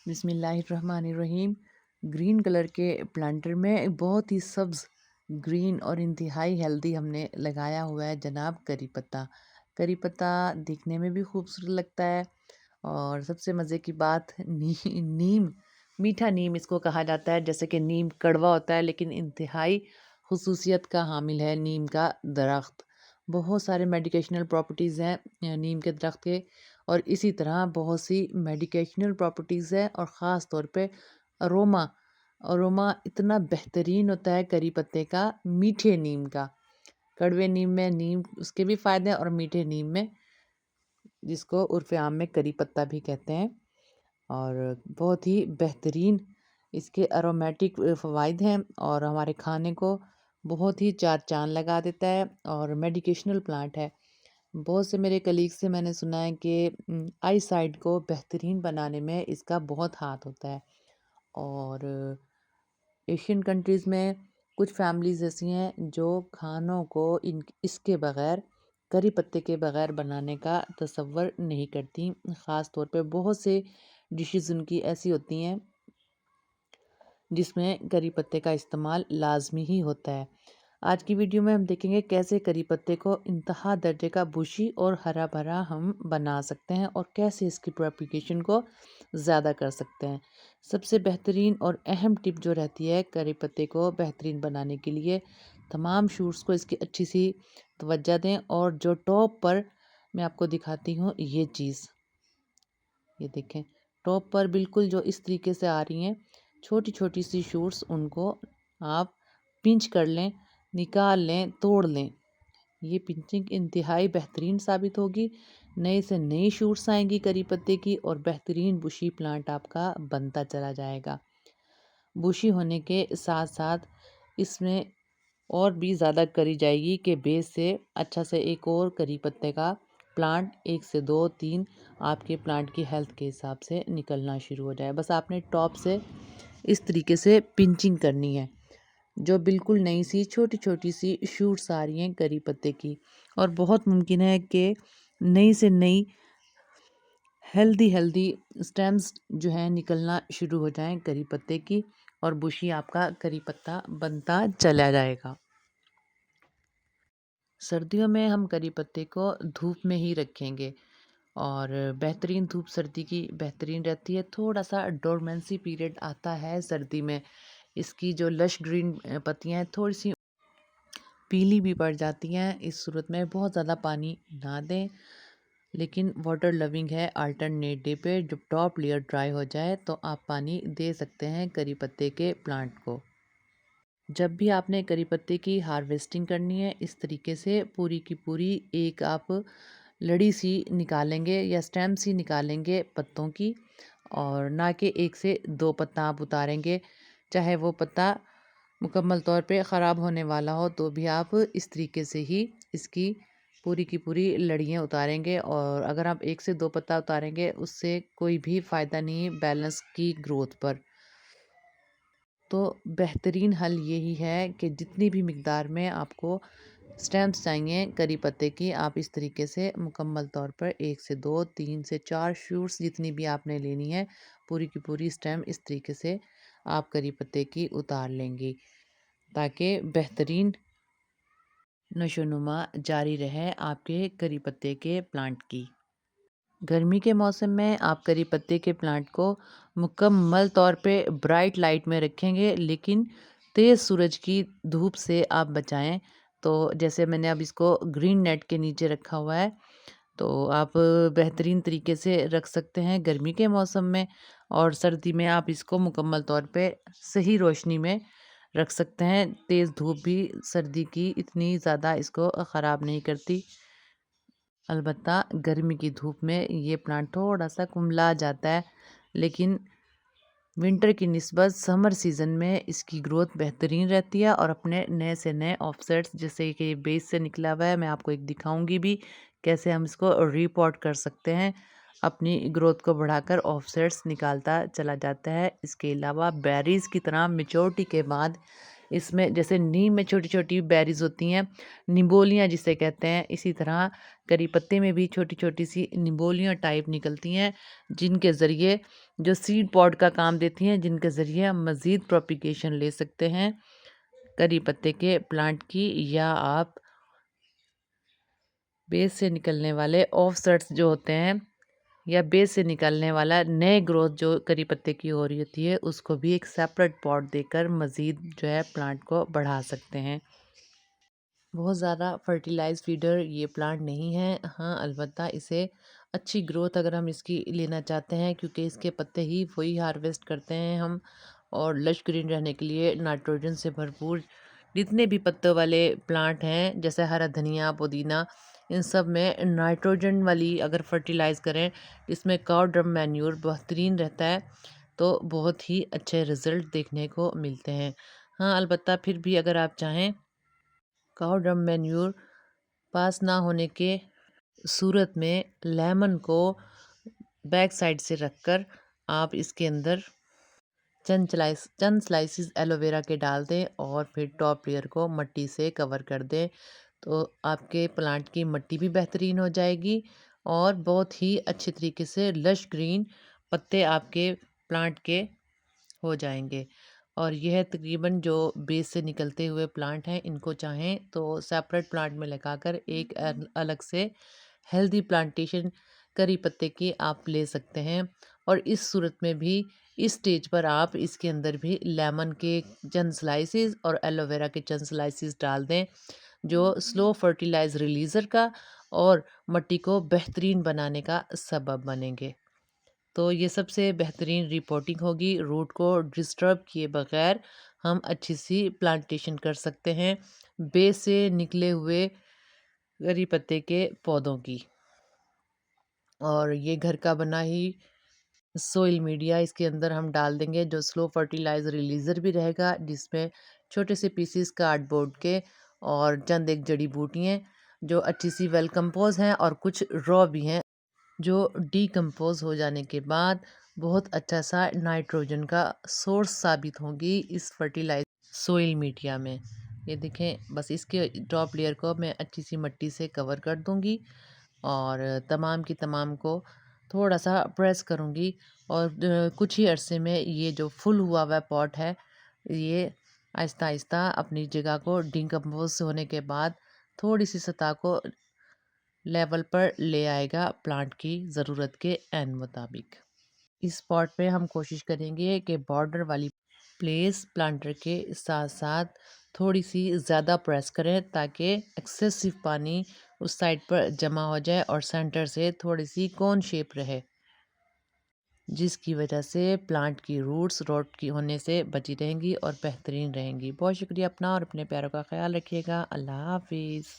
بسم اللہ الرحمن الرحیم۔ گرین کلر کے پلانٹر میں بہت ہی سبز گرین اور انتہائی ہیلدی ہم نے لگایا ہوا ہے جناب کری پتہ۔ کری پتہ دیکھنے میں بھی خوبصورت لگتا ہے اور سب سے مزے کی بات نیم، میٹھا نیم اس کو کہا جاتا ہے۔ جیسے کہ نیم کڑوا ہوتا ہے لیکن انتہائی خصوصیت کا حامل ہے نیم کا درخت۔ بہت سارے میڈیکیشنل پراپرٹیز ہیں نیم کے درخت کے، اور اسی طرح بہت سی میڈیکیشنل پراپرٹیز ہے، اور خاص طور پہ اروما اتنا بہترین ہوتا ہے کری پتے کا، میٹھے نیم کا۔ کڑوے نیم میں نیم اس کے بھی فائدے ہیں، اور میٹھے نیم میں جس کو عرف عام میں کری پتہ بھی کہتے ہیں، اور بہت ہی بہترین اس کے ارومیٹک فوائد ہیں، اور ہمارے کھانے کو بہت ہی چار چاند لگا دیتا ہے، اور میڈیکیشنل پلانٹ ہے۔ بہت سے میرے کلیگ سے میں نے سنا ہے کہ آئی سائٹ کو بہترین بنانے میں اس کا بہت ہاتھ ہوتا ہے، اور ایشین کنٹریز میں کچھ فیملیز ایسی ہیں جو کھانوں کو اس کے بغیر، کری پتے کے بغیر بنانے کا تصور نہیں کرتی۔ خاص طور پہ بہت سے ڈشز ان کی ایسی ہوتی ہیں جس میں کری پتے کا استعمال لازمی ہی ہوتا ہے۔ آج کی ویڈیو میں ہم دیکھیں گے کیسے کری پتے کو انتہا درجے کا بشی اور ہرا بھرا ہم بنا سکتے ہیں، اور کیسے اس کی پروپیگیشن کو زیادہ کر سکتے ہیں۔ سب سے بہترین اور اہم ٹپ جو رہتی ہے کری پتے کو بہترین بنانے کے لیے، تمام شوٹس کو اس کی اچھی سی توجہ دیں، اور جو ٹاپ پر میں آپ کو دکھاتی ہوں یہ چیز، یہ دیکھیں ٹاپ پر بالکل جو اس طریقے سے آ رہی ہیں چھوٹی چھوٹی سی شوٹس، ان کو آپ پنچ کر لیں، نکال لیں، توڑ لیں۔ یہ پنچنگ انتہائی بہترین ثابت ہوگی، نئے سے نئی شوٹس آئیں گی کری پتے کی، اور بہترین بشی پلانٹ آپ کا بنتا چلا جائے گا۔ بشی ہونے کے ساتھ ساتھ اس میں اور بھی زیادہ کری جائے گی کہ بیس سے اچھا سے ایک اور کری پتے کا پلانٹ، 1 سے 2 3 آپ کے پلانٹ کی ہیلتھ کے حساب سے نکلنا شروع ہو جائے۔ بس آپ نے ٹاپ سے اس طریقے سے پنچنگ کرنی ہے، جو بالکل نئی سی چھوٹی چھوٹی سی شوٹس آ رہی ہیں کری پتے کی، اور بہت ممکن ہے کہ نئی سے نئی ہیلدی سٹیمز جو ہیں نکلنا شروع ہو جائیں کری پتے کی، اور بشی آپ کا کری پتہ بنتا چلا جائے گا۔ سردیوں میں ہم کری پتے کو دھوپ میں ہی رکھیں گے، اور بہترین دھوپ سردی کی بہترین رہتی ہے۔ تھوڑا سا ڈورمنسی پیریڈ آتا ہے سردی میں، اس کی جو لش گرین پتیاں ہیں تھوڑی سی پیلی بھی پڑ جاتی ہیں۔ اس صورت میں بہت زیادہ پانی نہ دیں، لیکن واٹر لونگ ہے آلٹرنیٹ ڈے پہ جب ٹاپ لیئر ڈرائی ہو جائے تو آپ پانی دے سکتے ہیں کری پتے کے پلانٹ کو۔ جب بھی آپ نے کری پتے کی ہارویسٹنگ کرنی ہے، اس طریقے سے پوری کی پوری ایک آپ لڑی سی نکالیں گے یا سٹیم سی نکالیں گے پتوں کی، اور نہ کہ 1 سے 2 پتا آپ اتاریں گے۔ چاہے وہ پتا مکمل طور پہ خراب ہونے والا ہو تو بھی آپ اس طریقے سے ہی اس کی پوری لڑیاں اتاریں گے، اور اگر آپ 1 سے 2 پتا اتاریں گے اس سے کوئی بھی فائدہ نہیں بیلنس کی گروتھ پر۔ تو بہترین حل یہی ہے کہ جتنی بھی مقدار میں آپ کو سٹیمز چاہیے کری پتے کی، آپ اس طریقے سے مکمل طور پر 1 سے 2 3 سے 4 شوٹس جتنی بھی آپ نے لینی ہے، پوری کی پوری سٹیم اس طریقے سے آپ کری پتے کی اتار لیں گی، تاکہ بہترین نشو و نما جاری رہے آپ کے کری پتے کے پلانٹ کی۔ گرمی کے موسم میں آپ کری پتے کے پلانٹ کو مکمل طور پہ برائٹ لائٹ میں رکھیں گے، لیکن تیز سورج کی دھوپ سے آپ بچائیں۔ تو جیسے میں نے اب اس کو گرین نیٹ کے نیچے رکھا ہوا ہے، تو آپ بہترین طریقے سے رکھ سکتے ہیں گرمی کے موسم میں، اور سردی میں آپ اس کو مکمل طور پہ صحیح روشنی میں رکھ سکتے ہیں۔ تیز دھوپ بھی سردی کی اتنی زیادہ اس کو خراب نہیں کرتی، البتہ گرمی کی دھوپ میں یہ پلانٹ تھوڑا سا کملا جاتا ہے، لیکن ونٹر کی نسبت سمر سیزن میں اس کی گروتھ بہترین رہتی ہے، اور اپنے نئے سے نئے آف سیٹس جیسے کہ بیس سے نکلا ہوا ہے، میں آپ کو ایک دکھاؤں گی بھی کیسے ہم اس کو ری پوٹ کر سکتے ہیں، اپنی گروتھ کو بڑھا کر آف سیٹس نکالتا چلا جاتا ہے۔ اس کے علاوہ بیریز کی طرح میچورٹی کے بعد اس میں جیسے نیم میں چھوٹی چھوٹی بیریز ہوتی ہیں، نبولیاں جسے کہتے ہیں، اسی طرح کری پتے میں بھی چھوٹی چھوٹی سی نبولیاں ٹائپ نکلتی ہیں، جن کے ذریعے جو سیڈ پوڈ کا کام دیتی ہیں، جن کے ذریعے ہم مزید پروپیگیشن لے سکتے ہیں کری پتے کے پلانٹ کی، یا آپ بیس سے نکلنے والے آف سیٹس جو ہوتے ہیں یا بیس سے نکلنے والا نئے گروتھ جو کری پتے کی ہو رہی ہوتی ہے، اس کو بھی ایک سیپریٹ پاٹ دے کر مزید جو ہے پلانٹ کو بڑھا سکتے ہیں۔ بہت زیادہ فرٹیلائز فیڈر یہ پلانٹ نہیں ہے، ہاں البتہ اسے اچھی گروتھ اگر ہم اس کی لینا چاہتے ہیں، کیونکہ اس کے پتے ہی وہی ہارویسٹ کرتے ہیں ہم، اور لش گرین رہنے کے لیے نائٹروجن سے بھرپور جتنے بھی پتوں والے پلانٹ ہیں، جیسے ہرا دھنیا، پودینہ، ان سب میں نائٹروجن والی اگر فرٹیلائز کریں، جس میں کاؤ ڈرم مینیور بہترین رہتا ہے، تو بہت ہی اچھے رزلٹ دیکھنے کو ملتے ہیں۔ ہاں البتہ پھر بھی اگر آپ چاہیں کاؤ ڈرم مینیور پاس نہ ہونے کے صورت میں لیمن کو بیک سائڈ سے رکھ کر آپ اس کے اندر چند سلائسز ایلو ویرا کے ڈال دیں، اور پھر ٹاپ لیئر کو مٹی سے کور کر دیں، تو آپ کے پلانٹ کی مٹی بھی بہترین ہو جائے گی، اور بہت ہی اچھے طریقے سے لش گرین پتے آپ کے پلانٹ کے ہو جائیں گے۔ اور یہ تقریباً جو بیس سے نکلتے ہوئے پلانٹ ہیں، ان کو چاہیں تو سیپریٹ پلانٹ میں لگا کر ایک الگ سے ہیلدی پلانٹیشن کری پتے کی آپ لے سکتے ہیں، اور اس صورت میں بھی اس سٹیج پر آپ اس کے اندر بھی لیمن کے چند سلائسز اور ایلو ویرا کے چند سلائسز ڈال دیں، جو سلو فرٹیلائز ریلیزر کا اور مٹی کو بہترین بنانے کا سبب بنیں گے۔ تو یہ سب سے بہترین رپورٹنگ ہوگی، روٹ کو ڈسٹرب کیے بغیر ہم اچھی سی پلانٹیشن کر سکتے ہیں بیس سے نکلے ہوئے کری پتے کے پودوں کی۔ اور یہ گھر کا بنا ہی سوئل میڈیا اس کے اندر ہم ڈال دیں گے، جو سلو فرٹیلائز ریلیزر بھی رہے گا، جس میں چھوٹے سے پیسز کارڈ بورڈ کے اور چند ایک جڑی بوٹیاں جو اچھی سی ویل کمپوز ہیں، اور کچھ را بھی ہیں جو ڈی کمپوز ہو جانے کے بعد بہت اچھا سا نائٹروجن کا سورس ثابت ہوں گی اس فرٹیلائز سوئل میڈیا میں۔ یہ دیکھیں، بس اس کے ٹاپ لیئر کو میں اچھی سی مٹی سے کور کر دوں گی، اور تمام کی تمام کو تھوڑا سا پریس کروں گی، اور کچھ ہی عرصے میں یہ جو فل ہوا ہوا پاٹ ہے، یہ آہستہ آہستہ اپنی جگہ کو ڈیکمپوز ہونے کے بعد تھوڑی سی سطح کو لیول پر لے آئے گا پلانٹ کی ضرورت کے عین مطابق۔ اس پاٹ پہ ہم کوشش کریں گے کہ بارڈر والی پلیس پلانٹر کے ساتھ ساتھ تھوڑی سی زیادہ پریس کریں، تاکہ ایکسیسو پانی اس سائڈ پر جمع ہو جائے اور سینٹر سے تھوڑی سی کون شیپ رہے، جس کی وجہ سے پلانٹ کی روٹس روٹ کی ہونے سے بچی رہیں گی اور بہترین رہیں گی۔ بہت شکریہ، اپنا اور اپنے پیاروں کا خیال رکھیے گا۔ اللہ حافظ۔